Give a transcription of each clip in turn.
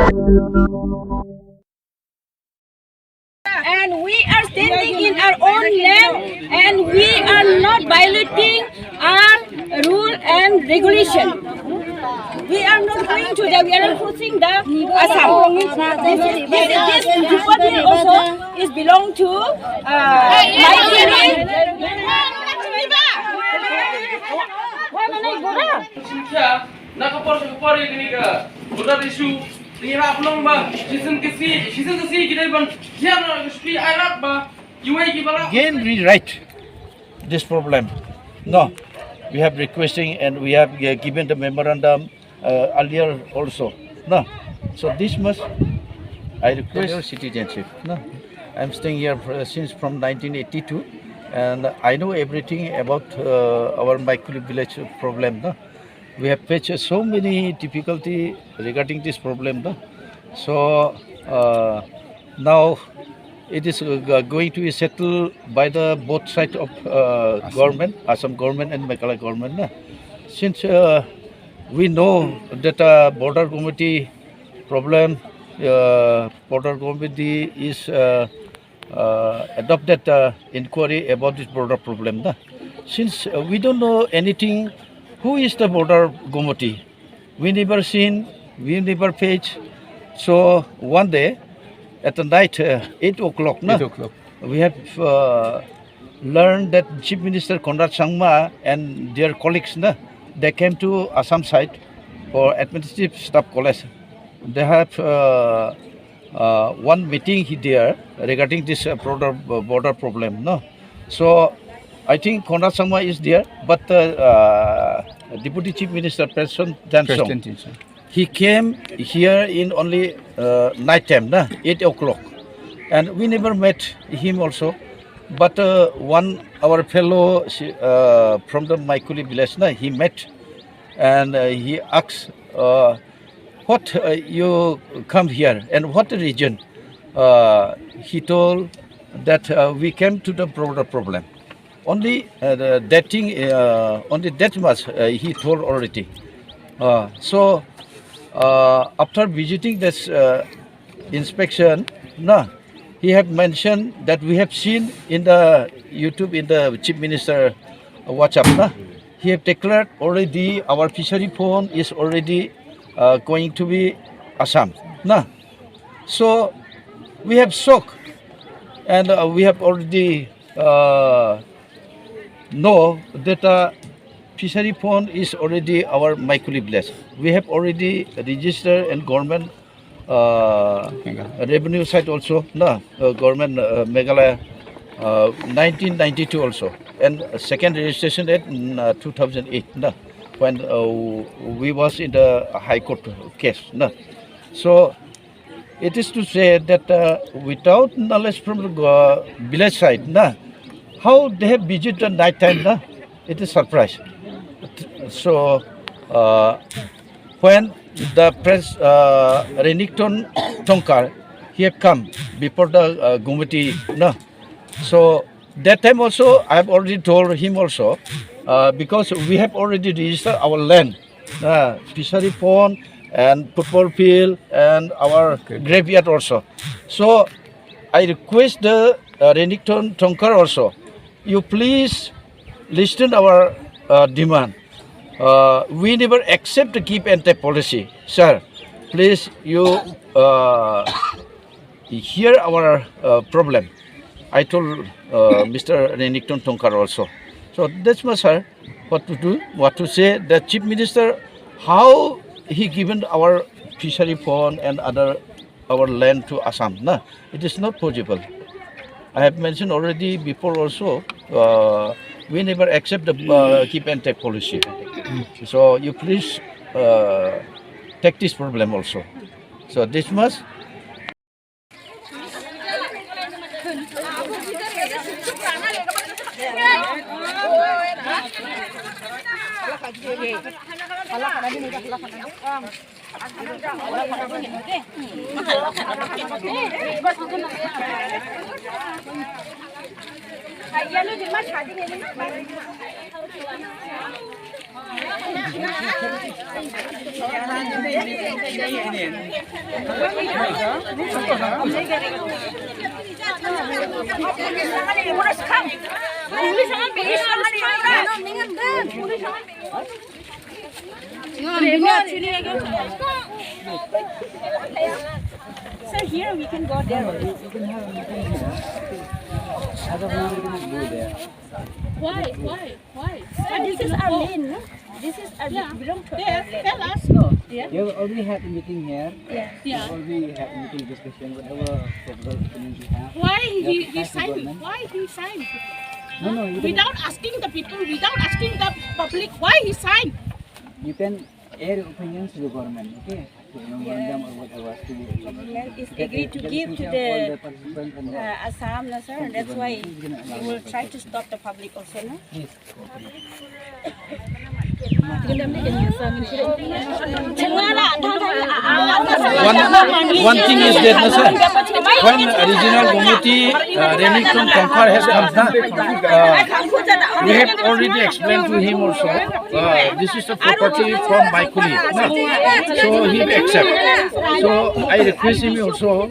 And we are standing in our own land, and we are not violating our rule and regulation. We are not going to the, we are not crossing the Assam. This department also is belong to Maikhuli. Again, rewrite this problem. No, we have requesting and we have given the memorandum earlier also. No, so this must I request citizenship. No, I'm staying here since from 1982, and I know everything about our Maikhuli village problem. No, we have faced so many difficulty regarding this problem. No, so now it is going to be settled by the both sides of government, Assam government and Meghalaya government. No? Since we know that border committee problem, border committee is adopted inquiry about this border problem. No? Since we don't know anything, who is the border committee? We never seen, we never faced. So one day, at the night, 8 o'clock, no? 8 o'clock. We have learned that Chief Minister Conrad Sangma and their colleagues, no? They came to Assam side for administrative staff college. They have one meeting there regarding this border problem. No? So I think Conrad Sangma is there, but Deputy Chief Minister President Jansong, he came here in only night time, 8 o'clock. And we never met him also. But our fellow from the Maikhuli village, he met and he asked, what you come here and what region? He told that we came to the border problem. Only that thing, only that much he told already. So after visiting this inspection, he have mentioned that we have seen in the YouTube, in the Chief Minister WhatsApp, he have declared already our fishery pond is already going to be Assam. So we have shocked, and we have already know that fishery pond is already our Maikhuli village. We have already registered and government revenue side also, government Meghalaya 1992 also, and second registration at 2008, when we was in the High Court case. So it is to say that without knowledge from the village side, how they have visited the night time, it is surprise. So when the Prince Renington Tonkar, he have come before the committee. So that time also I have already told him also, because we have already registered our land, fishery pond and football field and our graveyard also. So I request the Renington Tonkar also, you please listen our demand. We never accept the keep and take policy. Sir, please you hear our problem. I told Mr. Renington Tonkar also. So that's my sir, what to do, what to say. The Chief Minister, how he given our fishery pond and other our land to Assam. It is not possible. I have mentioned already before also, we never accept the keep and take policy. So you please take this problem also. So this must. Sir, here we can go there. Why? Sir, this is our lane. No? This is our lane. We don't tell us. You already had a meeting here. Yeah. You already had a meeting discussion, whatever proposal you have. Why he That's the signed? government. Why he signed? No, you can, Without asking the people, without asking the public, why he signed? you can air your opinions to the government, okay? To memorandum or whatever. Government is Get agreed to the give to decision of all the participants and Assam, no, sir. That's why we will try to stop the public also, no? please. One thing is that, no, sir, when regional committee Remington Conquer has come down, we have already explained to him also, this is the property from Maikhuli, no? So he accept. So I request him also,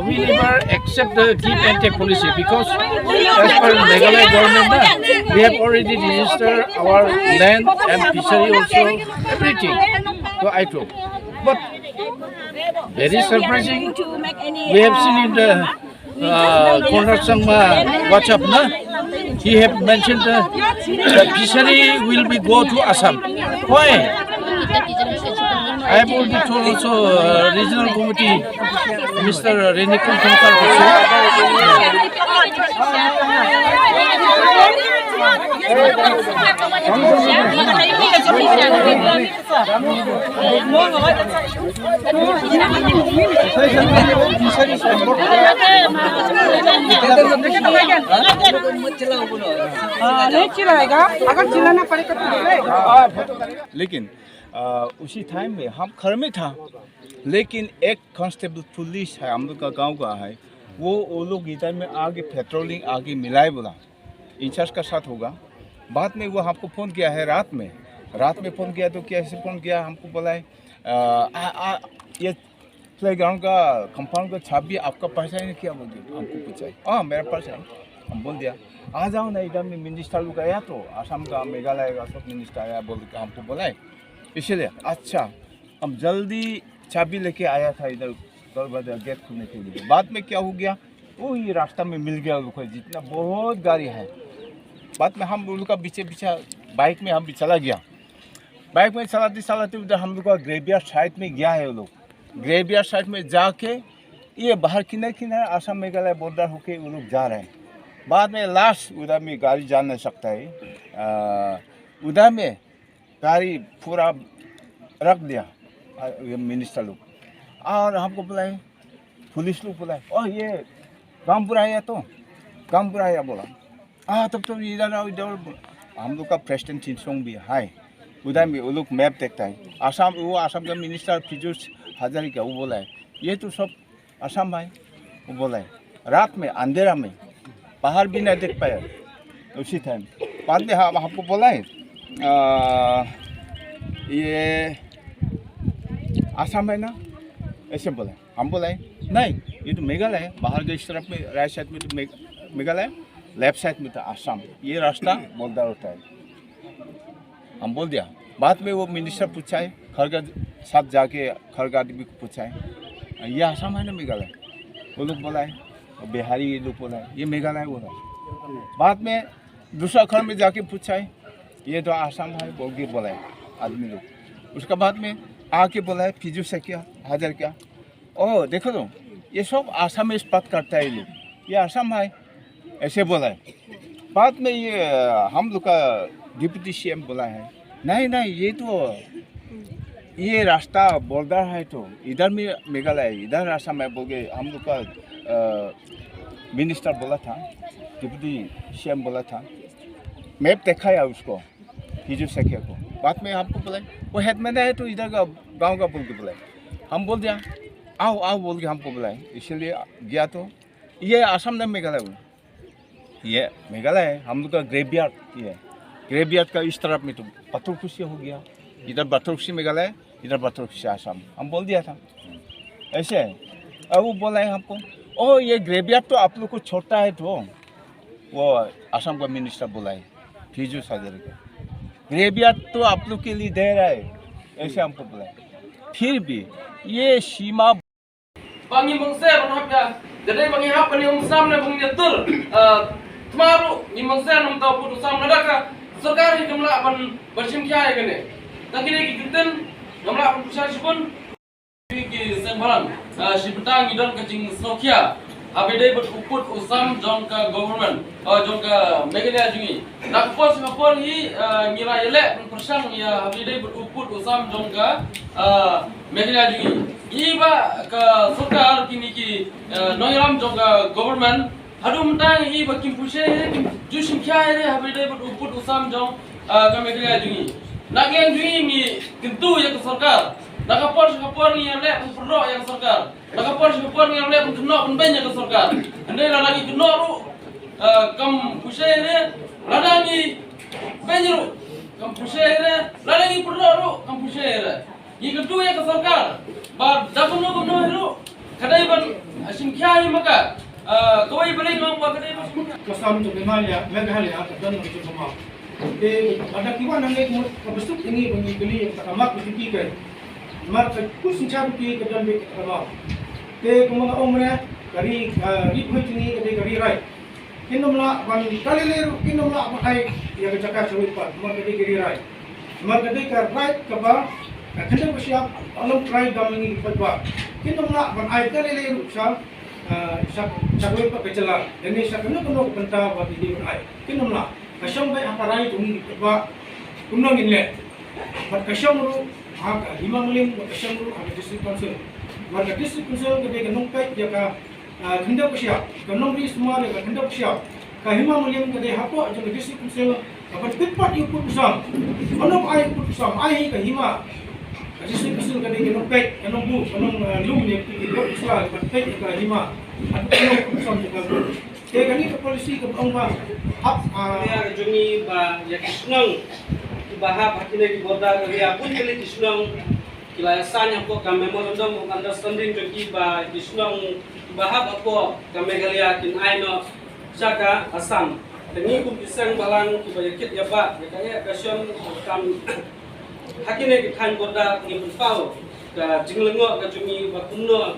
we never accept the give and take policy because as per Meghalaya government, we have already registered our land and fishery also, everything. So I told. But very surprising, we have seen in the WhatsApp, na? He have mentioned the fishery will be go to Assam. Why? I have already told also regional committee, Mr. Remington Conquer also. लेकिन उसी time में हम घर में था, लेकिन एक constable police है हम लोग का गांव का है, वो लोग इधर में आगे पेट्रोलिंग आगे मिलाए बोला इंचार्ज का साथ होगा। बाद में वो हमको फ़ोन किया है रात में फ़ोन किया तो कैसे फ़ोन किया हमको बोला है ये प्ले ग्राउंड का कंपाउंड का चाबी आपका पास है क्या बोल दिया हमको पूछा है। हाँ मेरा पास है, हम बोल दिया आ जाओ ना, इधर में मिनिस्टर लोग आया तो असम का मेघालय का सब मिनिस्टर आया बोल के हमको बोला है, इसलिए अच्छा हम जल्दी चाबी लेके आया था इधर दरवाजा गेट खोलने के लिए। बाद में क्या हो गया, वो ही रास्ता में मिल गया लोग जितना बहुत गाड़ी है। बाद में हम लोग का पीछे बाइक में हम भी चला गया, बाइक में चलाते उधर हम लोग का ग्रेवियार्ड साइड में गया है। वो लोग ग्रेवियार्ड साइड में जाके ये बाहर किनारे असम मेघालय बॉर्डर होके वो लोग जा रहे हैं। बाद में लास्ट उधर में गाड़ी जा नहीं सकता है, उधर में गाड़ी पूरा रख दिया मिनिस्टर लोग, और हमको बुलाए पुलिस लोग बुलाए और ये काम बुराया तो काम बुराया बोला तब तो इधर आओ इधर। हम लोग का प्रेसिडेंट चिंसोंग भी है, उधर में वो लोग मैप देखता है आसाम, वो आसाम का मिनिस्टर पीयूष हजारिका वो बोला है ये तो सब आसाम है, वो बोला है रात में अंधेरा में बाहर भी नहीं देख पाया उसी टाइम। बाद में हम हमको बोला है ये आसाम है ना, ऐसे बोला। हम बोला है नहीं ये तो मेघालय है, बाहर के इस तरफ में राइट साइड में तो मेघालय, लेफ्ट साइड में था आसाम, ये रास्ता बोलदार होता है, हम बोल दिया। बाद में वो मिनिस्टर पूछा है खरगा साथ जाके खरगा आदमी को पूछा है ये आसाम है ना मेघालय, वो लोग बोला है बिहारी लोग बोला है ये मेघालय बोला। बाद में दूसरा घर में जाके पूछा है ये तो आसाम है बोल के बोला है आदमी लोग। उसका बाद में आके बोला है पीयूष से क्या हजार क्या, ओह देखो तो ये सब आसाम में बात करता है लोग, ये आसाम है ऐसे बोला है। बाद में ये हम लोग का डिप्टी सीएम बोला है नहीं ये तो ये रास्ता बॉर्डर है तो इधर में मेघालय इधर आसाम है बोल के हम लोग का मिनिस्टर बोला था, डिप्टी सीएम बोला था, मैप देखा है उसको पीयूष से को। बाद में हमको बोला वो हेडमैन है तो इधर का गाँव का बोल के बोला, हम बोल दिया आओ बोल के हमको बुलाए, इसलिए गया तो ये आसाम नहीं मेघालय, ये मेघालय है हम लोग का ग्रेवियार्ड ये है। ग्रेवियत का इस तरफ में तो पत्थर खुशी हो गया, इधर पत्थर खुशी मेघालय, इधर पत्थर खुशी असम, हम बोल दिया था ऐसे है। अब वो बोला है हमको, ओ ये ग्रेवियत तो आप लोग को छोटा है, तो वो असम का मिनिस्टर बोला है फिजू सागर का, ग्रेवियत तो आप लोग के लिए दे रहा है, ऐसे हमको बोला है। फिर भी ये सीमा bangi mangse orang ya jadi bangi hap ni umsam na bangi tur tmaru ni mangse nam tau pu usam na ka sarkar ni kamla ban bersim kya hai kene takine ki kitten kamla ban pusar sipun ki sembhalan siptang idon kacing sokya abide ber uput usam jong ka government jong ka Meghalaya jungi nak pos ngapor hi ngira ele persang ya abide ber uput usam jong ka Meghalaya jungi iba ke sarkar kini ki noiram jong ka government hadum tang iba kim pushe jusim kya hai abide ber uput usam jong ka Meghalaya jungi nagen jungi ni tentu ya ke sarkar nakapor ni yang lek perro yang sarkar nakapor ni yang lek kena penbenya ke sarkar andai lagi kena ru kam pushe ne ladang ni benjru kam pushe ne ladang ni perro ru kam pushe ne ये kedua ya ke sarkar bar dakono kono ru kadai ban simkya hi maka kawai balai mang wa kadai ban Assam to Meghalaya at dan ng Hima. Ada kiwa nang mo kabustuk ini bunyi beli takamak biti kai. Mar kus sinchar ki kadan be takamak. Te kumanga omre kari Ri-Bhoi tini kari rai. Kinomla ban kalileru kinomla pakai ya jaka sawit pa mar kari rai. Mar kari ka right ka ba Kena bersiap alam try dalam ini berbuat. Kita nak berada di luar cakap apa kecelah. Ini saya kena bentar buat ini berada. Kita nak kasih baik apa rai tu ini berbuat. Kumang ini. Ber kasih mulu Hima Mylliem kasih mulu ada district council. Ber district council kita kena nongkai jaga kena bersiap. Kena beri semua jaga kena bersiap. Kah Hima Mylliem kita hapus jaga district council. Apa tempat yang pun besar. Mana air pun besar. Air kah Hima. District council kena kena pek, kena bu, kena lum ni kita besar. Pek ke Hima. Atau kena besar juga. Kini ke polisi ke bangsa. Hap ya jungi ba ya kisnong bahap hakile ki borda ya pun kali kisnong kilayasan yang ko ka memorandum of understanding jungi ba kisnong bahap ako ka Meghalaya kin aino saka Assam. Teni kum pisang balang ki ba yakit ya ba ya kaya kasyon kam hakile ki khan borda ni pau ka jinglengo ka jungi ba kunno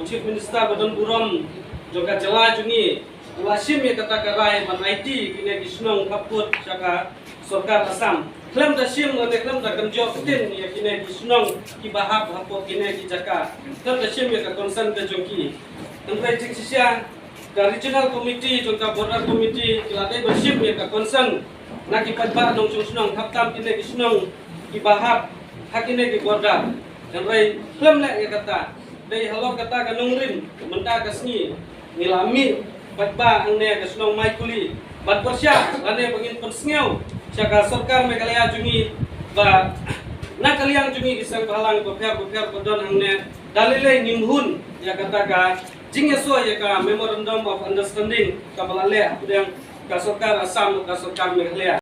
chief minister badon buram joka jala jungi Wasim yang kata karai man IT kini kisnong kaput saka sarkar Assam. Klaim dah sim dan klaim dah kerja ketin yang kini kisnong kibahap haput kini kijaka. Klaim dah sim yang concern ke jongki. Tempat sisia ke regional committee jongka border committee kiladai bersim yang concern nak kipat dong kisnong kaptam kini kisnong kibahap hakine ki border. Tempat klaim nak yang kata dari halor kata kanungrim mentah kasni ngilami Batba ang ne kasnong Maikhuli bat bersya ane bangin persngeu saka sarkar Meghalaya jungi ba nakaliang jungi isang bahalang beper kodon ang ne dalile nimhun ya kataka jingeso ya ka memorandum of understanding kabalale yang ka sarkar Assam ka sarkar Meghalaya